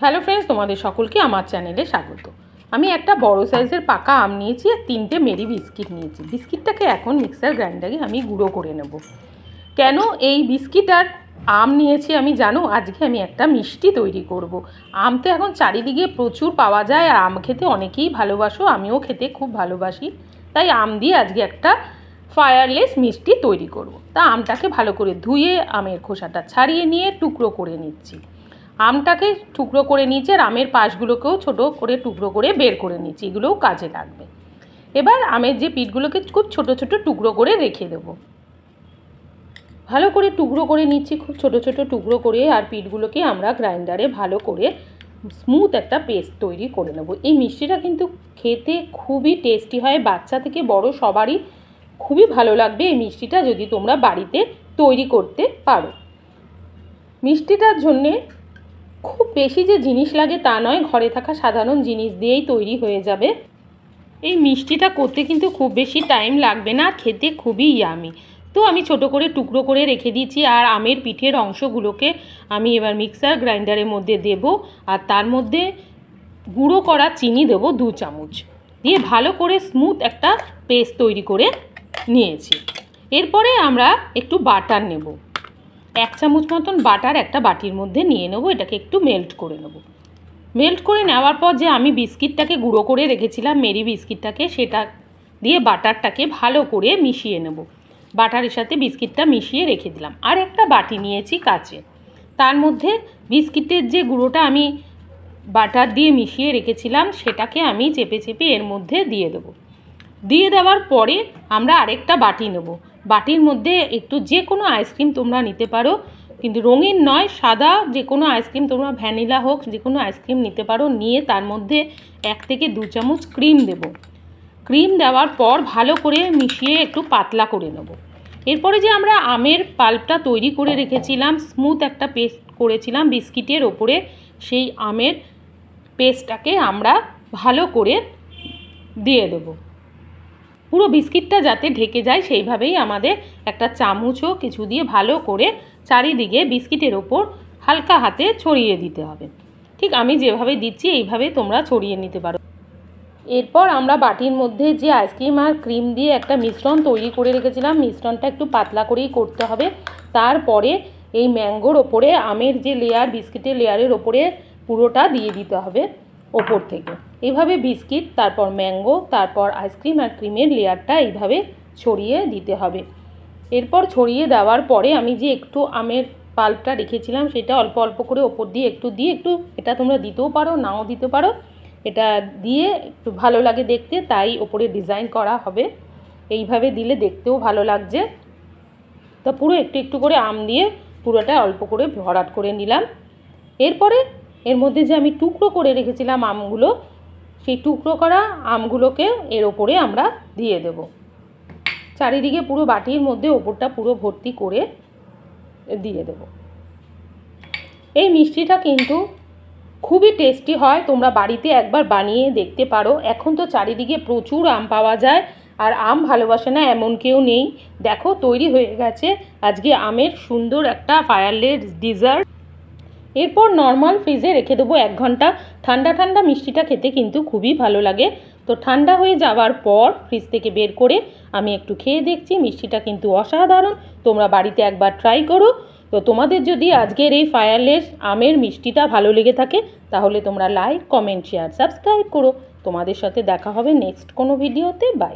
Hello friends, তোমাদের সকলকে আমার চ্যানেলে স্বাগত। আমি একটা বড় সাইজের পাকা আম নিয়েছি আর 3টে মেরি বিস্কিট নিয়েছি। বিস্কিটটাকে এখন মিক্সার গ্রাইন্ডারে আমি গুঁড়ো করে নেব। কেন এই বিস্কিট আর আম নিয়েছি আমি জানো? আজকে আমি একটা মিষ্টি তৈরি করব। আম তো এখন চারিদিকে প্রচুর পাওয়া যায় আর আম খেতে অনেকেই ভালোবাসো, আমিও খেতে খুব ভালোবাসি। তাই আম দিয়ে আজকে একটা ফায়ারলেস মিষ্টি তৈরি করব। তা আমটাকে ভালো করে ধুয়ে আমের খোসাটা ছাড়িয়ে নিয়ে টুকরো করে নিচ্ছি। আমটাকে টুকরো করে নিয়েছি আর আমের পাশগুলোকেও ছোট করে টুকরো করে বের করে নিচ্ছি, এগুলোও কাজে লাগবে। এবার আমের যে পিঠগুলোকে খুব ছোট ছোট টুকরো করে রেখে দেবো। ভালো করে টুকরো করে নিচ্ছি, খুব ছোট ছোট টুকরো করে, আর পিঠগুলোকে আমরা গ্রাইন্ডারে ভালো করে স্মুথ একটা পেস্ট তৈরি করে নেব। এই মিষ্টিটা কিন্তু খেতে খুবই টেস্টি হয়, বাচ্চা থেকে বড় সবারই খুবই ভালো লাগবে এই মিষ্টিটা যদি তোমরা বাড়িতে তৈরি করতে পারো। মিষ্টিটার জন্যে খুব বেশি যে জিনিস লাগে তা নয়, ঘরে থাকা সাধারণ জিনিস দিয়েই তৈরি হয়ে যাবে। এই মিষ্টিটা করতে কিন্তু খুব বেশি টাইম লাগবে না, খেতে খুবই ইয়ামি। তো আমি ছোট করে টুকরো করে রেখে দিয়েছি আর আমের পিঠের অংশগুলোকে আমি এবার মিক্সার গ্রাইন্ডারের মধ্যে দেব আর তার মধ্যে গুঁড়ো করা চিনি দেবো 2 চামচ, দিয়ে ভালো করে স্মুথ একটা পেস্ট তৈরি করে নিয়েছি। এরপরে আমরা একটু বাটার নেব, 1 চামচ মতন বাটার একটা বাটির মধ্যে নিয়ে নেব। এটাকে একটু মেল্ট করে নেব। মেল্ট করে নেওয়ার পর যে আমি বিস্কিটটাকে গুঁড়ো করে রেখেছিলাম, মেরি বিস্কিটটাকে, সেটা দিয়ে বাটারটাকে ভালো করে মিশিয়ে নেব। বাটারের সাথে বিস্কিটটা মিশিয়ে রেখে দিলাম। আর একটা বাটি নিয়েছি কাচে, তার মধ্যে বিস্কিটের যে গুঁড়োটা আমি বাটার দিয়ে মিশিয়ে রেখেছিলাম সেটাকে আমি চেপে চেপে এর মধ্যে দিয়ে দেবো। দিয়ে দেওয়ার পরে আমরা আরেকটা বাটি নেব। বাটির মধ্যে একটু যে কোনো আইসক্রিম তোমরা নিতে পারো, কিন্তু রঙিন নয়, সাদা যে কোনো আইসক্রিম, তোমরা ভ্যানিলা হোক যে কোনো আইসক্রিম নিতে পারো। নিয়ে তার মধ্যে 1 থেকে 2 চামচ ক্রিম দেব। ক্রিম দেওয়ার পর ভালো করে মিশিয়ে একটু পাতলা করে নেব। এরপরে যে আমরা আমের পাল্পটা তৈরি করে রেখেছিলাম, স্মুথ একটা পেস্ট করেছিলাম বিস্কিটের ওপরে, সেই আমের পেস্টটাকে আমরা ভালো করে দিয়ে দেব। পুরো বিস্কিটটা যাতে ঢেকে যায় সেইভাবেই আমাদের একটা চামচও কিছু দিয়ে ভালো করে চারিদিকে বিস্কিটের ওপর হালকা হাতে ছড়িয়ে দিতে হবে। ঠিক আমি যেভাবে দিচ্ছি এইভাবে তোমরা ছড়িয়ে নিতে পারো। এরপর আমরা বাটির মধ্যে যে আইসক্রিম আর ক্রিম দিয়ে একটা মিশ্রণ তৈরি করে রেখেছিলাম, মিশ্রণটা একটু পাতলা করেই করতে হবে। তারপরে এই ম্যাঙ্গোর ওপরে আমের যে লেয়ার, বিস্কিটের লেয়ারের ওপরে পুরোটা দিয়ে দিতে হবে ওপর থেকে। এইভাবে বিস্কিট, তারপর ম্যাঙ্গো, তারপর আইসক্রিম আর ক্রিমের লেয়ারটা এইভাবে ছড়িয়ে দিতে হবে। এরপর ছড়িয়ে দেওয়ার পরে আমি যে একটু আমের পাল্পটা রেখেছিলাম সেটা অল্প অল্প করে ওপর দিয়ে একটু এটা তোমরা দিতেও পারো, নাও দিতে পারো। এটা দিয়ে একটু ভালো লাগে দেখতে, তাই ওপরে ডিজাইন করা হবে। এইভাবে দিলে দেখতেও ভালো লাগছে। তা পুরো একটু একটু করে আম দিয়ে পুরোটা অল্প করে ভরাট করে নিলাম। এরপরে এর মধ্যে যে আমি টুকরো করে রেখেছিলাম আমগুলো, সেই টুকরো করা আমগুলোকে এর ওপরে আমরা দিয়ে দেব। চারিদিকে পুরো বাটির মধ্যে ওপরটা পুরো ভর্তি করে দিয়ে দেব। এই মিষ্টিটা কিন্তু খুবই টেস্টি হয়, তোমরা বাড়িতে একবার বানিয়ে দেখতে পারো। এখন তো চারিদিকে প্রচুর আম পাওয়া যায় আর আম ভালোবাসে না এমন কেউ নেই। দেখো তৈরি হয়ে গেছে আজকে আমের সুন্দর একটা ফায়ারলেস ডিজার্ট। এরপর নর্মাল ফ্রিজে রেখে দেবো 1 ঘন্টা। ঠান্ডা ঠান্ডা মিষ্টিটা খেতে কিন্তু খুবই ভালো লাগে। তো ঠান্ডা হয়ে যাওয়ার পর ফ্রিজ থেকে বের করে আমি একটু খেয়ে দেখছি, মিষ্টিটা কিন্তু অসাধারণ। তোমরা বাড়িতে একবার ট্রাই করো। তো তোমাদের যদি আজকের এই ফায়ারলেস আমের মিষ্টিটা ভালো লেগে থাকে তাহলে তোমরা লাইক, কমেন্ট, শেয়ার, সাবস্ক্রাইব করো। তোমাদের সাথে দেখা হবে নেক্সট কোনো ভিডিওতে। বাই।